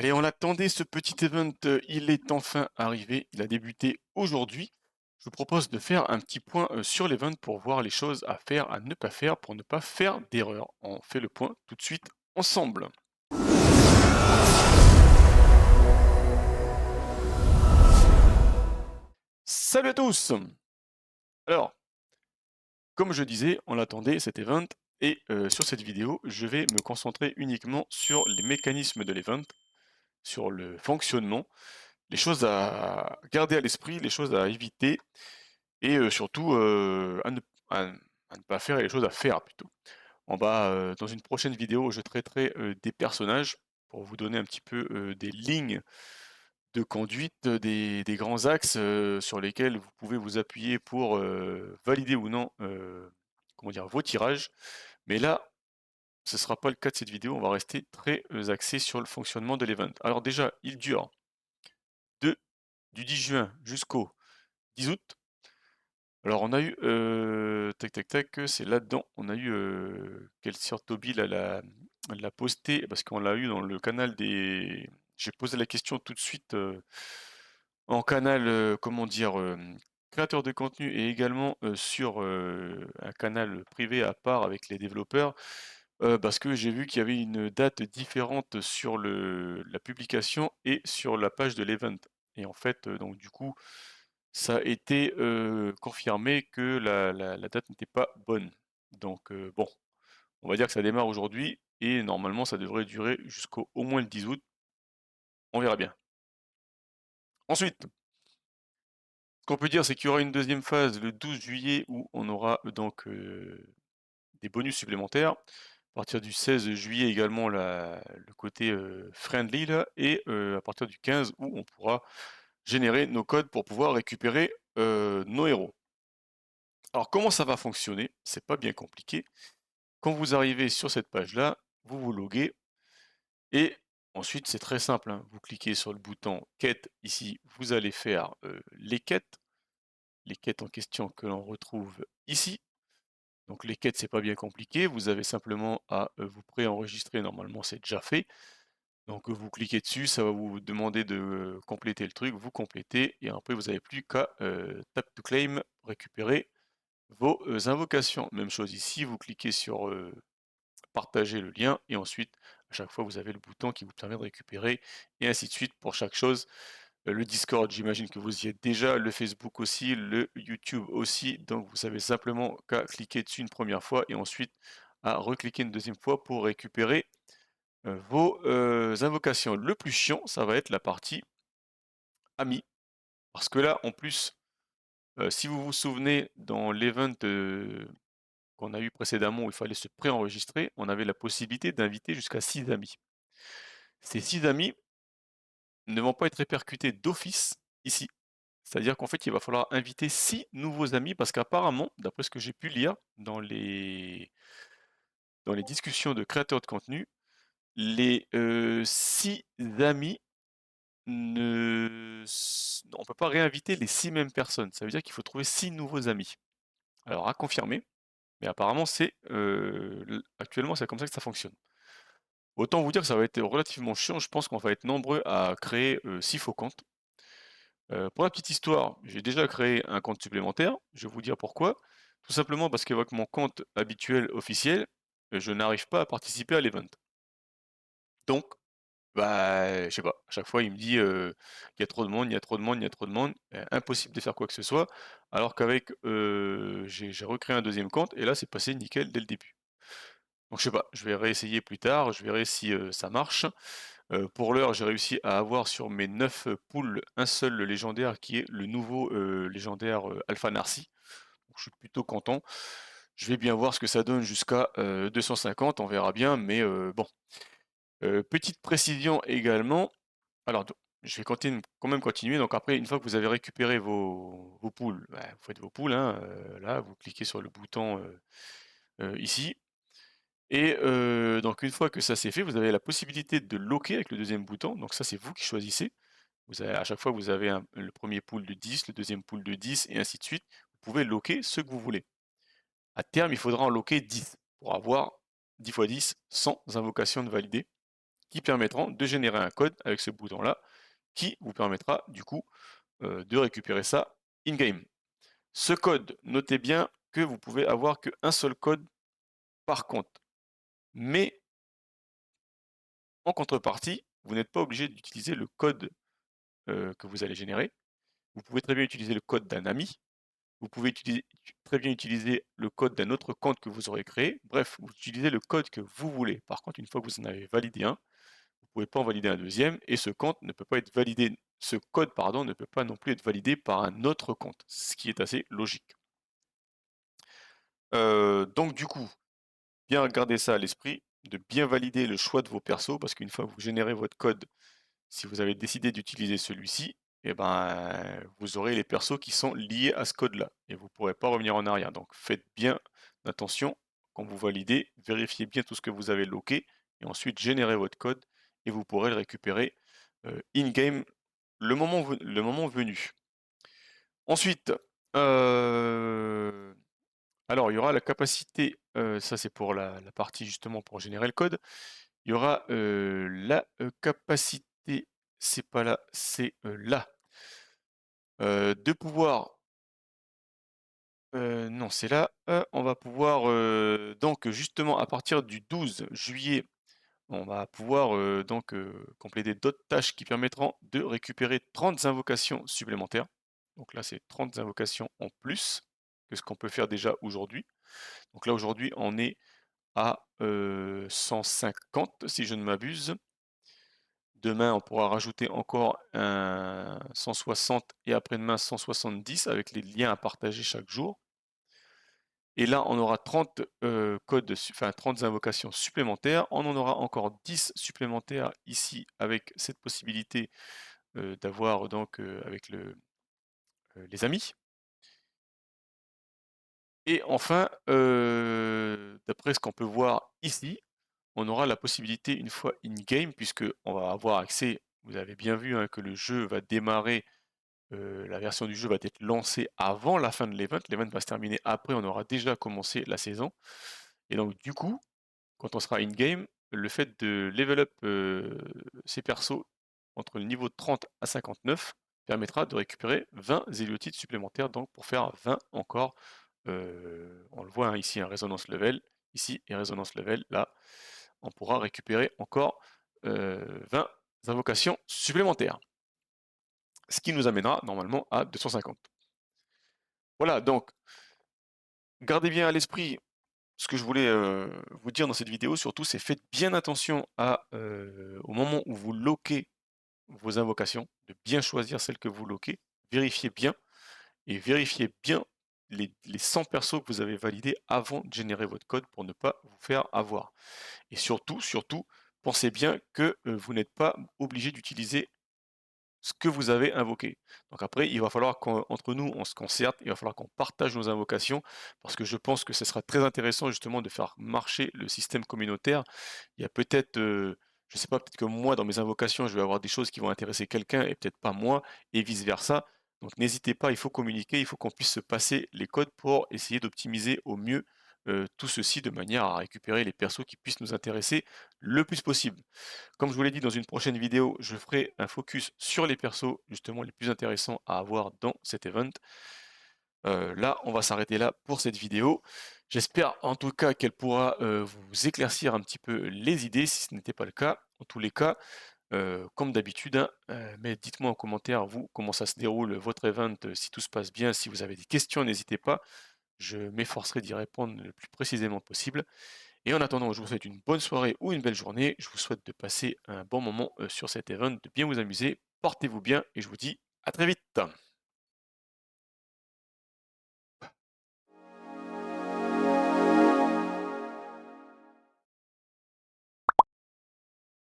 Allez, on l'attendait ce petit event, il est enfin arrivé, il a débuté aujourd'hui. Je vous propose de faire un petit point, sur l'event pour voir les choses à faire, à ne pas faire, pour ne pas faire d'erreur. On fait le point tout de suite ensemble. Salut à tous! Alors, comme je disais, on l'attendait cet event et sur cette vidéo, je vais me concentrer uniquement sur les mécanismes de l'event, sur le fonctionnement, les choses à garder à l'esprit, les choses à éviter. Et surtout, à ne pas faire et les choses à faire plutôt. Dans une prochaine vidéo, je traiterai, des personnages pour vous donner un petit peu, des lignes de conduite, des grands axes, sur lesquels vous pouvez vous appuyer pour, valider ou non, comment dire? Vos tirages. Mais là, ce ne sera pas le cas de cette vidéo, on va rester très, axé sur le fonctionnement de l'event. Alors déjà, il dure de du 10 juin jusqu'au 10 août. Alors on a eu, tac tac tac, c'est là-dedans, on a eu, Kelsier Toby là, l'a posté parce qu'on l'a eu dans le canal des j'ai posé la question tout de suite, en canal, comment dire? Créateur de contenu et également, sur, un canal privé à part avec les développeurs, parce que j'ai vu qu'il y avait une date différente sur la publication et sur la page de l'event et en fait, donc du coup ça a été, confirmé que la date n'était pas bonne. Donc bon, on va dire que ça démarre aujourd'hui et normalement ça devrait durer jusqu'au au moins le 10 août, on verra bien. Ensuite, ce qu'on peut dire, c'est qu'il y aura une deuxième phase le 12 juillet où on aura, donc des bonus supplémentaires. À partir du 16 juillet également le côté, friendly là et à partir du 15 où on pourra générer nos codes pour pouvoir récupérer, nos héros. Alors comment ça va fonctionner? C'est pas bien compliqué. Quand vous arrivez sur cette page-là, vous vous loguez et ensuite c'est très simple, hein, vous cliquez sur le bouton quête ici, vous allez faire les quêtes en question que l'on retrouve ici. Donc les quêtes, c'est pas bien compliqué, vous avez simplement à vous préenregistrer, normalement c'est déjà fait. Donc vous cliquez dessus, ça va vous demander de compléter le truc, vous complétez et après vous n'avez plus qu'à tap to claim, récupérer vos invocations. Même chose ici, vous cliquez sur partager le lien et ensuite à chaque fois vous avez le bouton qui vous permet de récupérer et ainsi de suite pour chaque chose. Le Discord, j'imagine que vous y êtes déjà, le Facebook aussi, le YouTube aussi, donc vous savez simplement qu'à cliquer dessus une première fois et ensuite à recliquer une deuxième fois pour récupérer vos invocations. Le plus chiant, ça va être la partie amis, parce que là, en plus, si vous vous souvenez, dans l'event qu'on a eu précédemment où il fallait se préenregistrer, on avait la possibilité d'inviter jusqu'à 6 amis. Ces 6 amis ne vont pas être répercutés d'office ici. C'est-à-dire qu'en fait, il va falloir inviter 6 nouveaux amis parce qu'apparemment, d'après ce que j'ai pu lire dans les discussions de créateurs de contenu, les, 6 amis ne s on peut pas réinviter les 6 mêmes personnes. Ça veut dire qu'il faut trouver 6 nouveaux amis. Alors à confirmer, mais apparemment c'est, actuellement, c'est comme ça que ça fonctionne. Autant vous dire que ça va être relativement chiant, je pense qu'on va être nombreux à créer, 6 faux comptes. Pour la petite histoire, j'ai déjà créé un compte supplémentaire, je vais vous dire pourquoi. Tout simplement parce qu'avec mon compte habituel officiel, je n'arrive pas à participer à l'event. Donc, bah, je sais pas, à chaque fois il me dit, «Il y a trop de monde, il y a trop de monde, il y a trop de monde», impossible de faire quoi que ce soit. Alors qu'avec, j'ai recréé un deuxième compte et là c'est passé nickel dès le début. Donc je sais pas, je vais réessayer plus tard, je verrai si, ça marche. Pour l'heure, j'ai réussi à avoir sur mes 9 poules, un seul légendaire qui est le nouveau, légendaire, Alpha Narcy. Donc je suis plutôt content. Je vais bien voir ce que ça donne jusqu'à, 250, on verra bien, mais bon. Petite précision également, alors do je vais quand même continuer, donc après une fois que vous avez récupéré vos poules, bah, vous faites vos poules, hein, là, vous cliquez sur le bouton, ici et donc une fois que ça c'est fait, vous avez la possibilité de locker avec le deuxième bouton, donc ça c'est vous qui choisissez. Vous avez à chaque fois vous avez le 1er pool de 10, le deuxième pool de 10 et ainsi de suite. Vous pouvez locker ceux que vous voulez. À terme, il faudra en locker 10 pour avoir 10 fois 10, 100 invocations de valider qui permettront de générer un code avec ce bouton-là qui vous permettra du coup de récupérer ça in-game. Ce code, notez bien que vous pouvez avoir qu'un seul code par compte. Mais en contrepartie, vous n'êtes pas obligé d'utiliser le code que vous allez générer. Vous pouvez très bien utiliser le code d'un ami. Vous pouvez très bien utiliser le code d'un autre compte que vous aurez créé. Bref, vous utilisez le code que vous voulez. Par contre, une fois que vous en avez validé un, vous ne pouvez pas en valider un deuxième et ce compte ne peut pas être validé, ce code pardon, ne peut pas non plus être validé par un autre compte, ce qui est assez logique. Donc du coup, bien garder ça à l'esprit, de bien valider le choix de vos persos, parce qu'une fois que vous générez votre code, si vous avez décidé d'utiliser celui-ci, eh ben, vous aurez les persos qui sont liés à ce code-là, et vous ne pourrez pas revenir en arrière. Donc faites bien attention quand vous validez, vérifiez bien tout ce que vous avez loqué, et ensuite générez votre code, et vous pourrez le récupérer in-game le moment venu. Ensuite, alors il y aura la capacité, ça c'est pour la partie justement pour générer le code, il y aura la capacité, c'est pas là, c'est là, de pouvoir, non c'est là, on va pouvoir donc justement à partir du 12 juillet, on va pouvoir donc compléter d'autres tâches qui permettront de récupérer 30 invocations supplémentaires. Donc là c'est 30 invocations en plus que ce qu'on peut faire déjà aujourd'hui. Donc là aujourd'hui on est à 150 si je ne m'abuse. Demain, on pourra rajouter encore un 160 et après-demain 170 avec les liens à partager chaque jour. Et là, on aura 30 30 invocations supplémentaires. On en aura encore 10 supplémentaires ici avec cette possibilité d'avoir donc avec les amis. Et enfin, d'après ce qu'on peut voir ici, on aura la possibilité une fois in-game, puisque on va avoir accès, vous avez bien vu hein, que le jeu va démarrer, la version du jeu va être lancée avant la fin de l'event va se terminer après, on aura déjà commencé la saison. Et donc du coup, quand on sera in-game, le fait de level up ses persos entre le niveau 30 à 59 permettra de récupérer 20 zéliotites supplémentaires, donc pour faire 20 encore, on le voit hein, ici, un résonance level, ici, et résonance level, là, on pourra récupérer encore 20 invocations supplémentaires. Ce qui nous amènera normalement à 250. Voilà, donc, gardez bien à l'esprit ce que je voulais vous dire dans cette vidéo, surtout, c'est faites bien attention au moment où vous loquez vos invocations, de bien choisir celles que vous loquez, vérifiez bien, et vérifiez bien les 100 persos que vous avez validés avant de générer votre code pour ne pas vous faire avoir. Et surtout, surtout, pensez bien que vous n'êtes pas obligé d'utiliser ce que vous avez invoqué. Donc après, il va falloir qu'entre nous, on se concerte, il va falloir qu'on partage nos invocations, parce que je pense que ce sera très intéressant justement de faire marcher le système communautaire. Il y a peut-être, je sais pas, peut-être que moi, dans mes invocations, je vais avoir des choses qui vont intéresser quelqu'un et peut-être pas moi, et vice-versa. Donc n'hésitez pas, il faut communiquer, il faut qu'on puisse se passer les codes pour essayer d'optimiser au mieux tout ceci de manière à récupérer les persos qui puissent nous intéresser le plus possible. Comme je vous l'ai dit dans une prochaine vidéo, je ferai un focus sur les persos justement les plus intéressants à avoir dans cet event. Là, on va s'arrêter là pour cette vidéo. J'espère en tout cas qu'elle pourra vous éclaircir un petit peu les idées si ce n'était pas le cas. En tous les cas, comme d'habitude, hein, mais dites-moi en commentaire, vous, comment ça se déroule votre event, si tout se passe bien, si vous avez des questions, n'hésitez pas. Je m'efforcerai d'y répondre le plus précisément possible. Et en attendant, je vous souhaite une bonne soirée ou une belle journée. Je vous souhaite de passer un bon moment sur cet event, de bien vous amuser. Portez-vous bien et je vous dis à très vite.